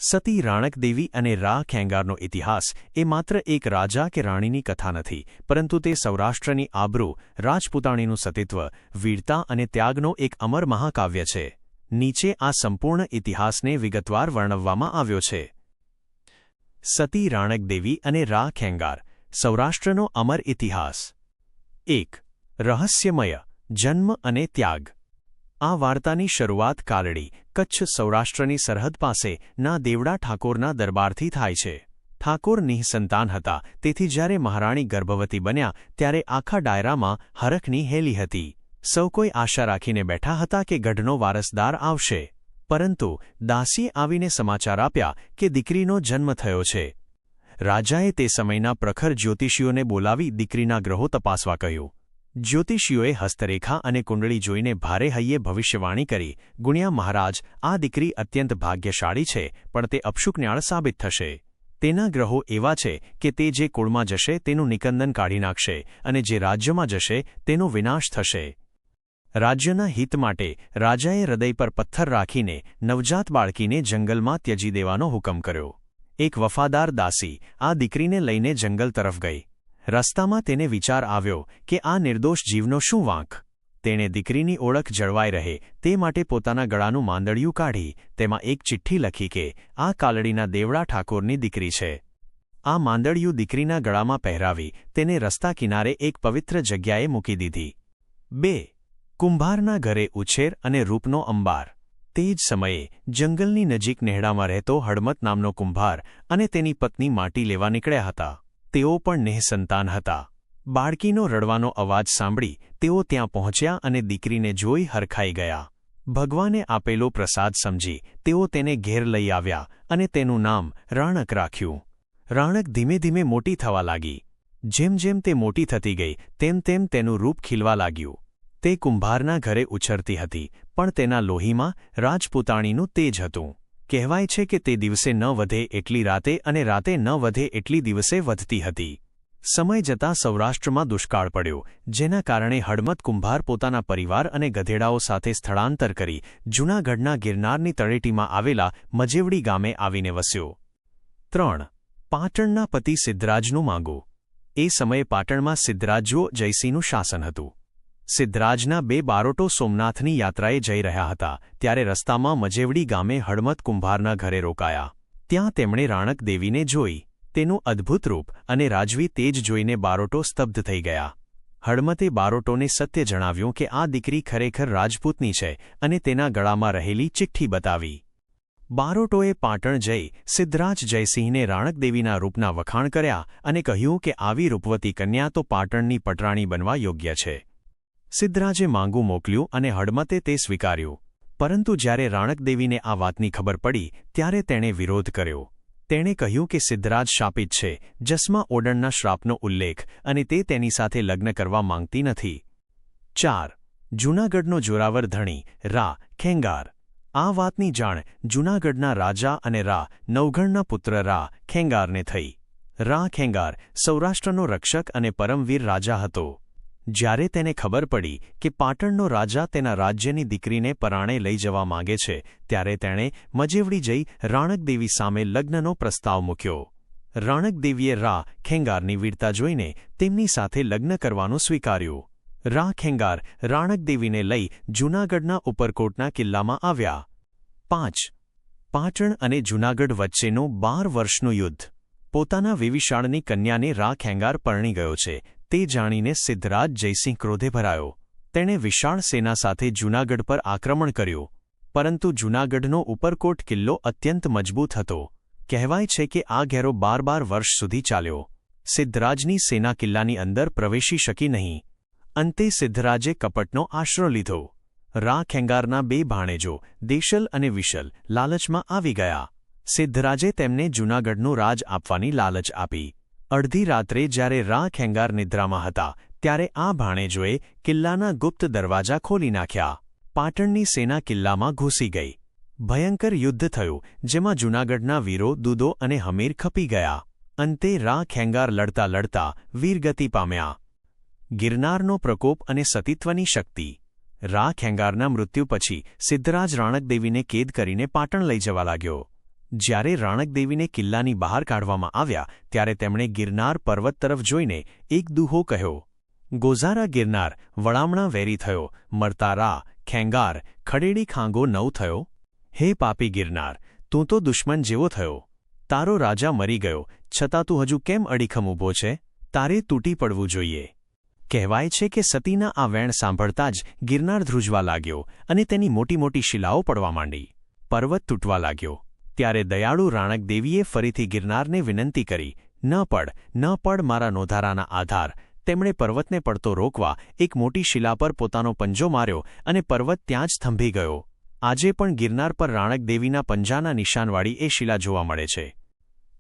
સતી રાણકદેવી અને રા ખેંગારનો ઇતિહાસ એ માત્ર એક રાજા કે રાણીની કથા નથી, પરંતુ તે સૌરાષ્ટ્રની આબરૂ, રાજપૂતાણીનું સતીત્વ, વીરતા અને ત્યાગનો એક અમર મહાકાવ્ય છે. નીચે આ સંપૂર્ણ ઇતિહાસને વિગતવાર વર્ણવવામાં આવ્યો છે. સતી રાણકદેવી અને રા ખેંગાર, સૌરાષ્ટ્રનો અમર ઇતિહાસ. 1. રહસ્યમય જન્મ અને ત્યાગ. આ વાર્તાની શરૂઆત કાલડી, કચ્છ સૌરાષ્ટ્રની સરહદ પાસે ના દેવડા ઠાકોરના દરબારથી થાય છે. ઠાકોર નિઃસંતાન હતા, તેથી જ્યારે મહારાણી ગર્ભવતી બન્યા ત્યારે આખા ડાયરામાં હરખની હેલી હતી. સૌ કોઈ આશા રાખીને બેઠા હતા કે ગઢનો વારસદાર આવશે. પરંતુ દાસીએ આવીને સમાચાર આપ્યા કે દીકરીનો જન્મ થયો છે. રાજાએ તે સમયના પ્રખર જ્યોતિષીઓને બોલાવી દીકરીના ગ્રહો તપાસવા કહ્યું. જ્યોતિષીઓએ હસ્તરેખા અને કુંડળી જોઈને ભારે હૈયે ભવિષ્યવાણી કરી, ગુણ્યા મહારાજ, આ દીકરી અત્યંત ભાગ્યશાળી છે, પણ તે અપશુકન્યાળ સાબિત થશે. તેના ગ્રહો એવા છે કે તે જે કુળમાં જશે તેનું નિકંદન કાઢી નાખશે, અને જે રાજ્યમાં જશે તેનો વિનાશ થશે. રાજ્યના હિત માટે રાજાએ હૃદય પર પથ્થર રાખીને નવજાત બાળકીને જંગલમાં ત્યજી દેવાનો હુકમ કર્યો. એક વફાદાર દાસી આ દીકરીને લઈને જંગલ તરફ ગઈ. રસ્તામાં તેને વિચાર આવ્યો કે આ નિર્દોષ જીવનો શું વાંક. તેણે દીકરીની ઓળખ જળવાઈ રહે તે માટે પોતાના ગળાનું માંદડિયું કાઢી તેમાં એક ચિઠ્ઠી લખી કે આ કાલડીના દેવડા ઠાકોરની દીકરી છે. આ માંદડિયું દીકરીના ગળામાં પહેરાવી તેને રસ્તા કિનારે એક પવિત્ર જગ્યાએ મૂકી દીધી. 2. કુંભારના ઘરે ઉછેર અને રૂપનો અંબાર. તે જ સમયે જંગલની નજીક નેહડામાં રહેતો હડમત નામનો કુંભાર અને તેની પત્ની માટી લેવા નીકળ્યા હતા. તેઓ પણ નિઃસંતાન હતા. બાળકીનો રડવાનો અવાજ સાંભળી તેઓ ત્યાં પહોંચ્યા અને દીકરીને જોઈ હરખાઈ ગયા. ભગવાને આપેલો પ્રસાદ સમજી તેઓ તેને ઘેર લઈ આવ્યા અને તેનું નામ રાણક રાખ્યું. રાણક ધીમે ધીમે મોટી થવા લાગી. જેમ જેમ તે મોટી થતી ગઈ તેમ તેમ તેનું રૂપ ખીલવા લાગ્યું. તે કુંભારના ઘરે ઉછરતી હતી, પણ તેના લોહીમાં રાજપૂતાણીનું તેજ હતું. કહેવાય છે કે તે દિવસે ન વધે એટલી રાતે અને રાતે ન વધે એટલી દિવસે વધતી હતી. સમય જતાં સૌરાષ્ટ્રમાં દુષ્કાળ પડ્યો, જેના કારણે હડમત કુંભાર પોતાના પરિવાર અને ગધેડાઓ સાથે સ્થળાંતર કરી જૂનાગઢના ગિરનારની તળેટીમાં આવેલા મજેવડી ગામે આવીને વસ્યો. 3. પાટણના પતિ સિદ્ધરાજનું માંગુ. એ સમયે પાટણમાં સિદ્ધરાજો જયસિંહનું શાસન હતું. સિદ્ધરાજના 2 બારોટો સોમનાથની યાત્રાએ જઈ રહ્યા હતા, ત્યારે રસ્તામાં મજેવડી ગામે હડમત કુંભારના ઘરે રોકાયા. ત્યાં તેમણે રાણકદેવીને જોઈ. તેનું અદ્ભુત રૂપ અને રાજવી તેજ જોઈને બારોટો સ્તબ્ધ થઈ ગયા. હડમતે બારોટોને સત્ય જણાવ્યું કે આ દીકરી ખરેખર રાજપૂતની છે અને તેના ગળામાં રહેલી ચિઠ્ઠી બતાવી. બારોટોએ પાટણ જઈ સિદ્ધરાજ જયસિંહને રાણકદેવીના રૂપના વખાણ કર્યા અને કહ્યું કે આવી રૂપવતી કન્યા તો પાટણની પટરાણી બનવા યોગ્ય છે. સિદ્ધરાજે માંગુ મોકલ્યું અને હડમતે તે સ્વીકાર્યું. પરંતુ જ્યારે રાણકદેવીને આ વાતની ખબર પડી ત્યારે તેણે વિરોધ કર્યો. તેણે કહ્યું કે સિદ્ધરાજ શાપિત છે, જસમાં ઓડણના શ્રાપનો ઉલ્લેખ, અને તે તેની સાથે લગ્ન કરવા માંગતી નથી. 4. જૂનાગઢનો જોરાવર ધણી રા ખેંગાર. આ વાતની જાણ જૂનાગઢના રાજા અને રા નવઘણના પુત્ર રા ખેંગારને થઈ. રા ખેંગાર સૌરાષ્ટ્રનો રક્ષક અને પરમવીર રાજા હતો. જ્યારે તેને ખબર પડી કે પાટણનો રાજા તેના રાજ્યની દીકરીને પરાણે લઈ જવા માંગે છે, ત્યારે તેણે મજેવડી જઈ રાણકદેવી સામે લગ્નનો પ્રસ્તાવ મૂક્યો. રાણકદેવીએ રા ખેંગારની વીરતા જોઈને તેમની સાથે લગ્ન કરવાનું સ્વીકાર્યું. રા ખેંગાર રાણકદેવીને લઈ જૂનાગઢના ઉપરકોટના કિલ્લામાં આવ્યા. 5. પાટણ અને જૂનાગઢ વચ્ચેનું 12 વર્ષનું યુદ્ધ. પોતાના વિવિશાળની કન્યાને રા ખેંગાર પરણી ગયો છે તે જાણીને સિદ્ધરાજ જયસિંહ ક્રોધે ભરાયો. તેણે વિશાળ સેના સાથે જૂનાગઢ પર આક્રમણ કર્યું. પરંતુ જૂનાગઢનો ઉપરકોટ કિલ્લો અત્યંત મજબૂત હતો. કહેવાય છે કે આ ઘેરો 12 વર્ષ સુધી ચાલ્યો. સિદ્ધરાજની સેના કિલ્લાની અંદર પ્રવેશી શકી નહીં. અંતે સિદ્ધરાજે કપટનો આશરો લીધો. રા ખેંગારના 2 ભાણેજો દેશલ અને વિશલ લાલચમાં આવી ગયા. સિદ્ધરાજે તેમને જૂનાગઢનું રાજ આપવાની લાલચ આપી. અડધી રાત્રે જ્યારે રા ખેંગાર નિદ્રામાં હતા ત્યારે આ ભાણેજોએ કિલ્લાના ગુપ્ત દરવાજા ખોલી નાખ્યા. પાટણની સેના કિલ્લામાં ઘૂસી ગઈ. ભયંકર યુદ્ધ થયું, જેમાં જૂનાગઢના વીરો દૂદો અને હમીર ખપી ગયા. અંતે રા ખેંગાર લડતા લડતા વીરગતિ પામ્યા. ગિરનારનો પ્રકોપ અને સતીત્વની શક્તિ. રા ખેંગારના મૃત્યુ પછી સિદ્ધરાજ રાણકદેવીને કેદ કરીને પાટણ લઈ જવા લાગ્યો. જ્યારે રાણકદેવીને કિલ્લાની બહાર કાઢવામાં આવ્યા ત્યારે તેમણે ગિરનાર પર્વત તરફ જોઈને એક દુહો કહ્યો, ગોઝારા ગિરનાર વળામણા વેરી થયો, મરતા રા ખેંગાર ખડેડી ખાંગો નવ થયો. હે પાપી ગિરનાર, તું તો દુશ્મન જેવો થયો. તારો રાજા મરી ગયો, છતાં તું હજુ કેમ અડીખમ ઊભો છે? તારે તૂટી પડવું જોઈએ. કહેવાય છે કે સતીના આ વેણ સાંભળતા જ ગિરનાર ધ્રુજવા લાગ્યો અને તેની મોટી મોટી શિલાઓ પડવા માંડી. પર્વત તૂટવા લાગ્યો. ત્યારે દયાળુ રાણકદેવીએ ફરીથી ગિરનારને વિનંતી કરી, ન પડ મારા નોધારાના આધાર. તેમણે પર્વતને પડતો રોકવા એક મોટી શિલા પર પોતાનો પંજો માર્યો અને પર્વત ત્યાં જ થંભી ગયો. આજે પણ ગિરનાર પર રાણકદેવીના પંજાના નિશાનવાળી એ શિલા જોવા મળે છે.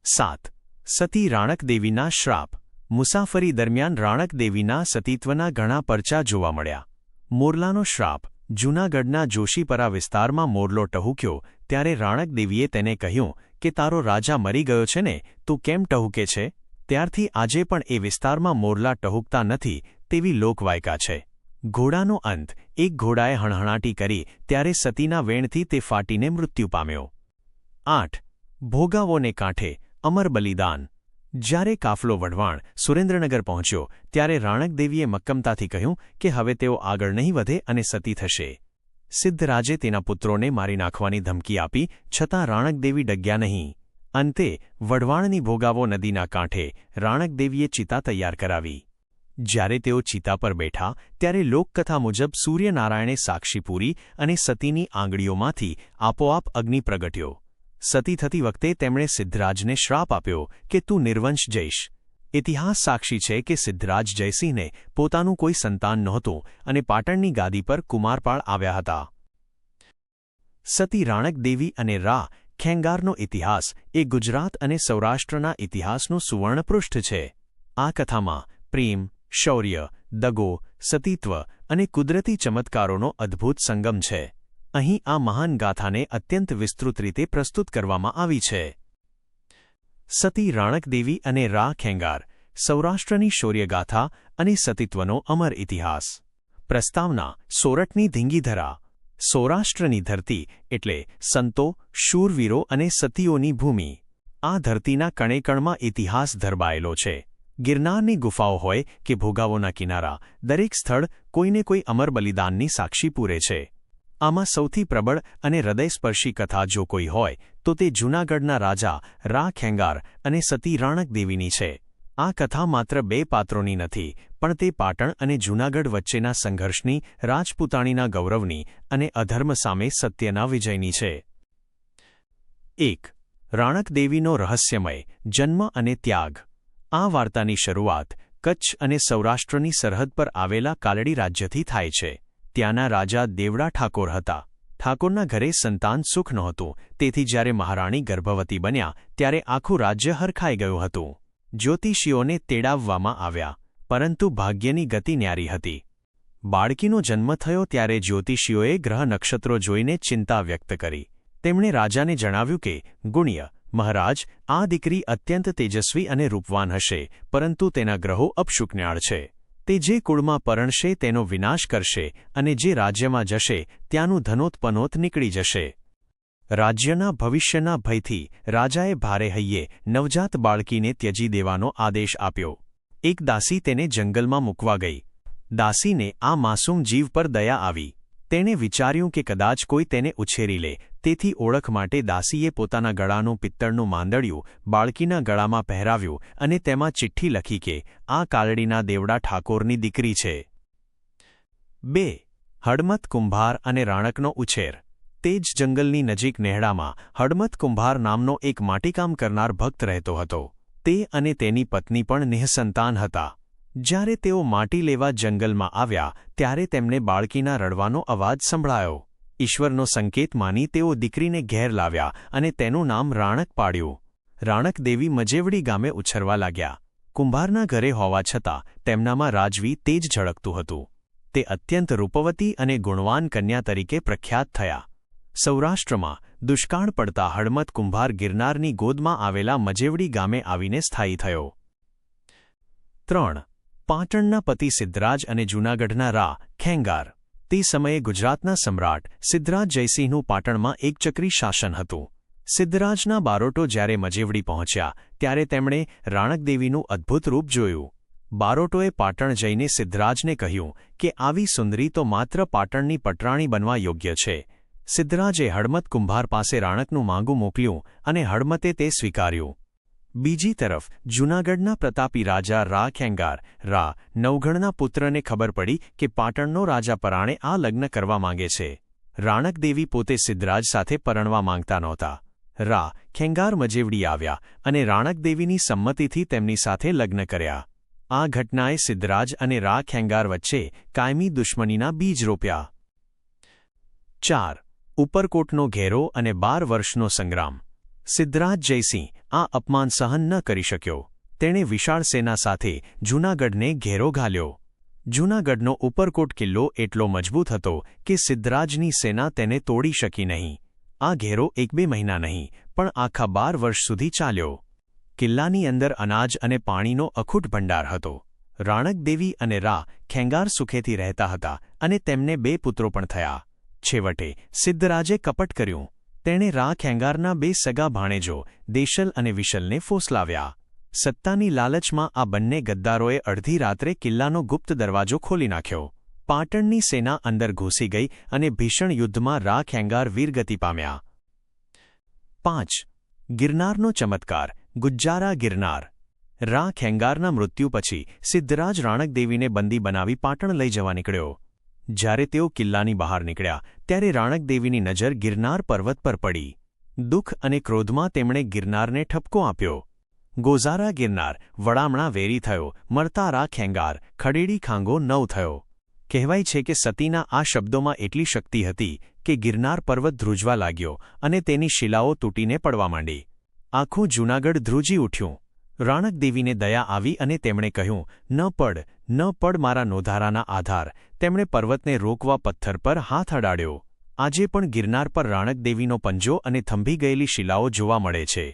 7. સતી રાણકદેવીના શ્રાપ. મુસાફરી દરમિયાન રાણકદેવીના સતીત્વના ઘણા પરચા જોવા મળ્યા. મોરલાનો શ્રાપ. જૂનાગઢના જોશીપરા વિસ્તારમાં મોરલો ટહુક્યો ત્યારે રાણકદેવીએ તેને કહ્યું કે તારો રાજા મરી ગયો છે ને, તું કેમ ટહુકે છે? ત્યારથી આજે પણ એ વિસ્તારમાં મોરલા ટહુકતા નથી તેવી લોકવાયકા છે. ઘોડાનો અંત. એક ઘોડાએ હણહણાટી કરી ત્યારે સતીના વેણથી તે ફાટીને મૃત્યુ પામ્યો. 8. ભોગાવોને કાંઠે. અમર બલિદાન. જ્યારે કાફલો વઢવાણ સુરેન્દ્રનગર પહોંચ્યો ત્યારે રાણકદેવીએ મક્કમતાથી કહ્યું કે હવે તેઓ આગળ નહીં વધે અને સતી થશે. સિદ્ધરાજે તેના પુત્રોને મારી નાખવાની ધમકી આપી, છતાં રાણકદેવી ડગ્યા નહીં. અંતે વઢવાણની ભોગાવો નદીના કાંઠે રાણકદેવીએ ચિતા તૈયાર કરાવી. જ્યારે તેઓ ચિતા પર બેઠા ત્યારે લોકકથા મુજબ સૂર્યનારાયણે સાક્ષી પૂરી અને સતીની આંગળીઓમાંથી આપોઆપ અગ્નિ પ્રગટ્યો. સતી થતી વખતે તેમણે સિદ્ધરાજને શ્રાપ આપ્યો કે તું નિર્વંશ જઈશ. ઇતિહાસ સાક્ષી છે કે સિદ્ધરાજ જયસિંહને પોતાનું કોઈ સંતાન નહોતું અને પાટણની ગાદી પર કુમારપાળ આવ્યા હતા. સતી રાણકદેવી અને રા ખેંગારનો ઇતિહાસ એ ગુજરાત અને સૌરાષ્ટ્રના ઇતિહાસનું સુવર્ણપૃષ્ઠ છે. આ કથામાં પ્રેમ, શૌર્ય, દગો, સતીત્વ અને કુદરતી ચમત્કારોનો અદ્ભુત સંગમ છે. અહીં આ મહાન ગાથાને અત્યંત વિસ્તૃત રીતે પ્રસ્તુત કરવામાં આવી છે. સતી રાણકદેવી અને રા ખેંગાર. સૌરાષ્ટ્રની શૌર્યગાથા અને સતીત્વનો અમર ઇતિહાસ. પ્રસ્તાવના. સોરઠની ધીંગીધરા. સૌરાષ્ટ્રની ધરતી એટલે સંતો, શૂરવીરો અને સતીઓની ભૂમિ. આ ધરતીના કણેકણમાં ઇતિહાસ ધરબાયેલો છે. ગિરનારની ગુફાઓ હોય કે ભોગાવોના કિનારા, દરેક સ્થળ કોઈને કોઈ અમર બલિદાનની સાક્ષી પૂરે છે. આમાં સૌથી પ્રબળ અને હૃદયસ્પર્શી કથા જો કોઈ હોય તો તે જૂનાગઢના રાજા રા ખેંગાર અને સતી રાણકદેવીની છે. આ કથા માત્ર બે પાત્રોની નથી, પણ તે પાટણ અને જૂનાગઢ વચ્ચેના સંઘર્ષની, રાજપૂતાણીના ગૌરવની અને અધર્મ સામે સત્યના વિજયની છે. 1. રાણકદેવીનો રહસ્યમય જન્મ અને ત્યાગ. આ વાર્તાની શરૂઆત કચ્છ અને સૌરાષ્ટ્રની સરહદ પર આવેલા કાલડી રાજ્યથી થાય છે. ત્યાંના રાજા દેવડા ઠાકોર હતા. ઠાકોરના ઘરે સંતાન સુખ નહોતું, તેથી જ્યારે મહારાણી ગર્ભવતી બન્યા ત્યારે આખું રાજ્ય હરખાઈ ગયું હતું. જ્યોતિષીઓને તેડાવવામાં આવ્યા, પરંતુ ભાગ્યની ગતિ ન્યારી હતી. બાળકીનો જન્મ થયો ત્યારે જ્યોતિષીઓએ ગ્રહ નક્ષત્રો જોઈને ચિંતા વ્યક્ત કરી. તેમણે રાજાને જણાવ્યું કે, ગુણ્ય મહારાજ, આ દીકરી અત્યંત તેજસ્વી અને રૂપવાન હશે, પરંતુ તેના ગ્રહો અપશુકન્યાળ છે. તે જે કુળમાં પરણશે તેનો વિનાશ કરશે અને જે રાજ્યમાં જશે ત્યાંનું ધનોત્પનોત નીકળી જશે. રાજ્યના ભવિષ્યના ભયથી રાજાએ ભારે હૈયે નવજાત બાળકીને ત્યજી દેવાનો આદેશ આપ્યો. એક દાસી તેને જંગલમાં મૂકવા ગઈ. દાસીને આ માસૂમ જીવ પર દયા આવી. તેણે વિચાર્યું કે કદાચ કોઈ તેને ઉછેરી લે, તેથી ઓળખ માટે દાસીએ પોતાના ગળાનું પિત્તળનું માંદડિયું બાળકીના ગળામાં પહેરાવ્યું અને તેમાં ચિઠ્ઠી લખી કે આ કાલડીના દેવડા ઠાકોરની દીકરી છે. 2. હડમત કુંભાર અને રાણકનો ઉછેર. તે જ જંગલની નજીક નેહડામાં હડમત કુંભાર નામનો એક માટીકામ કરનાર ભક્ત રહેતો હતો. તે અને તેની પત્ની પણ નિઃસંતાન હતા. જ્યારે તેઓ માટી લેવા જંગલમાં આવ્યા ત્યારે તેમને બાળકીના રડવાનો અવાજ સંભળાયો. ઈશ્વરનો સંકેત માની તેઓ દીકરીને ઘેર લાવ્યા અને તેનું નામ રાણક પાડ્યું. રાણકદેવી મજેવડી ગામે ઉછરવા લાગ્યા. કુંભારના ઘરે હોવા છતાં તેમનામાં રાજવી તેજ ઝળકતું હતું. તે અત્યંત રૂપવતી અને ગુણવાન કન્યા તરીકે પ્રખ્યાત થયા. સૌરાષ્ટ્રમાં દુષ્કાળ પડતા હડમત કુંભાર ગિરનારની ગોદમાં આવેલા મજેવડી ગામે આવીને સ્થાયી થયો. 3. પાટણના પતિ સિદ્ધરાજ અને જૂનાગઢના રા ખેંગાર. તે સમયે ગુજરાતના સમ્રાટ સિદ્ધરાજ જયસિંહનું પાટણમાં એકચક્રી શાસન હતું. સિદ્ધરાજના બારોટો જ્યારે મજેવડી પહોંચ્યા ત્યારે તેમણે રાણકદેવીનું અદ્ભુત રૂપ જોયું. બારોટોએ પાટણ જઈને સિદ્ધરાજને કહ્યું કે આવી સુંદરી તો માત્ર પાટણની પટરાણી બનવા યોગ્ય છે. સિદ્ધરાજે હડમત કુંભાર પાસે રાણકનું માંગું મોકલ્યું અને હડમતે તે સ્વીકાર્યું. બીજી તરફ જૂનાગઢના પ્રતાપી રાજા રા ખેંગાર નવઘણના પુત્રને ખબર પડી કે પાટણનો રાજા પરાણે આ લગ્ન કરવા માંગે છે. રાણકદેવી પોતે સિદ્ધરાજ સાથે પરણવા માંગતા નહોતા. ખેંગાર મજેવડી આવ્યા અને રાણકદેવીની સંમતિથી તેમની સાથે લગ્ન કર્યા. આ ઘટનાએ સિદ્ધરાજ અને ખેંગાર વચ્ચે કાયમી દુશ્મનીના બીજ રોપ્યા. 4. ઉપરકોટનો ઘેરો અને 12 વર્ષનો સંગ્રામ. સિદ્ધરાજ જયસિંહ આ અપમાન સહન ન કરી શક્યો. તેણે વિશાળ સેના સાથે જૂનાગઢને ઘેરો ઘાલ્યો. જૂનાગઢનો ઉપરકોટ કિલ્લો એટલો મજબૂત હતો કે સિદ્ધરાજની સેના તેને તોડી શકી નહીં. આ ઘેરો 1-2 મહિના નહીં પણ આખા 12 વર્ષ સુધી ચાલ્યો. કિલ્લાની અંદર અનાજ અને પાણીનો અખૂટ ભંડાર હતો. રાણકદેવી અને ખેંગાર સુખેથી રહેતા હતા અને તેમને 2 પુત્રો પણ થયા. છેવટે સિદ્ધરાજે કપટ કર્યું. તેણે ખેંગારના 2 સગા ભાણેજો દેશલ અને વિશલને ફોસલાવ્યા. સત્તાની લાલચમાં આ બંને ગદ્દારોએ અડધી રાત્રે કિલ્લાનો ગુપ્ત દરવાજો ખોલી નાખ્યો. પાટણની સેના અંદર ઘૂસી ગઈ અને ભીષણ યુદ્ધમાં ખેંગાર વીરગતિ પામ્યા. 5. ગિરનારનો ચમત્કાર. ગુજ્જારા ગિરનાર. ખેંગારના મૃત્યુ પછી સિદ્ધરાજ રાણકદેવીને બંદી બનાવી પાટણ લઈ જવા નીકળ્યો. જ્યારે તેઓ કિલ્લાની બહાર નીકળ્યા ત્યારે રાણકદેવીની નજર ગિરનાર પર્વત પર પડી. દુઃખ અને ક્રોધમાં તેમણે ગિરનારને ઠપકો આપ્યો. ગોઝારા ગિરનાર. વડામણા વેરી થયો. મરતા ખેંગાર. ખડેડી ખાંગો નવ થયો. કહેવાય છે કે સતીના આ શબ્દોમાં એટલી શક્તિ હતી કે ગિરનાર પર્વત ધ્રુજવા લાગ્યો અને તેની શિલાઓ તૂટીને પડવા માંડી. આખું જૂનાગઢ ધ્રુજી ઉઠ્યું. રાણકદેવીને દયા આવી અને તેમણે કહ્યું, ન પડ મારા નોધારાના આધાર. તેમણે પર્વતને રોકવા પથ્થર પર હાથ અડાડ્યો. આજે પણ ગિરનાર પર રાણકદેવીનો પંજો અને થંભી ગયેલી શિલાઓ જોવા મળે છે.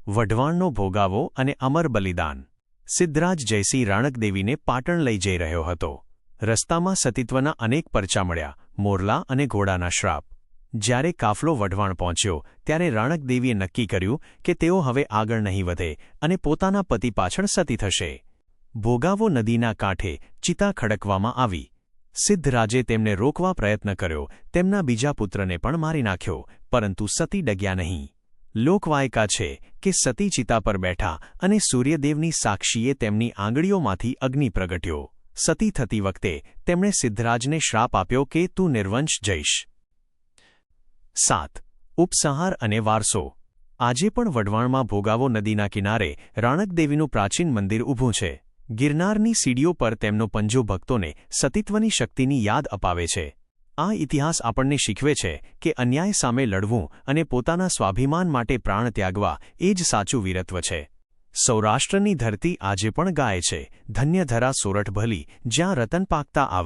વઢવાણનો ભોગાવો અને અમર બલિદાન. સિદ્ધરાજ જયસિંહ રાણકદેવીને પાટણ લઈ જઈ રહ્યો હતો. રસ્તામાં સતીત્વના અનેક પરચા મળ્યા, મોરલા અને ઘોડાના શ્રાપ. જ્યારે કાફલો વઢવાણ પહોંચ્યો ત્યારે રાણકદેવીએ નક્કી કર્યું કે તેઓ હવે આગળ નહીં વધે અને પોતાના પતિ પાછળ સતી થશે. ભોગાવો નદીના કાંઠે ચિતા ખડકવામાં આવી. સિદ્ધરાજે તેમને રોકવા પ્રયત્ન કર્યો. તેમના બીજા પુત્રને પણ મારી નાખ્યો, પરંતુ સતી ડગ્યા નહીં. લોકવાયકા છે કે સતી ચિતા પર બેઠા અને સૂર્યદેવની સાક્ષીએ તેમની આંગળીઓમાંથી અગ્નિ પ્રગટ્યો. સતી થતી વખતે તેમણે સિદ્ધરાજને શ્રાપ આપ્યો કે તું નિર્વંશ જઈશ. 7. ઉપસંહાર અને વારસો. આજે પણ વઢવાણમાં ભોગાવો નદીના કિનારે રાણકદેવીનું પ્રાચીન મંદિર ઊભું છે. ગિરનારની સીડીઓ પર તેમનો પંજો ભક્તોને સતીત્વની શક્તિની યાદ અપાવે છે. આ ઇતિહાસ આપણને શીખવે છે કે અન્યાય સામે લડવું અને પોતાના સ્વાભિમાન માટે પ્રાણ ત્યાગવા એ જ સાચું વીરત્વ છે. સૌરાષ્ટ્રની ધરતી આજે પણ ગાય છે, ધન્ય ધરા સોરઠ ભલી, જ્યાં રતન પાકતા આવે.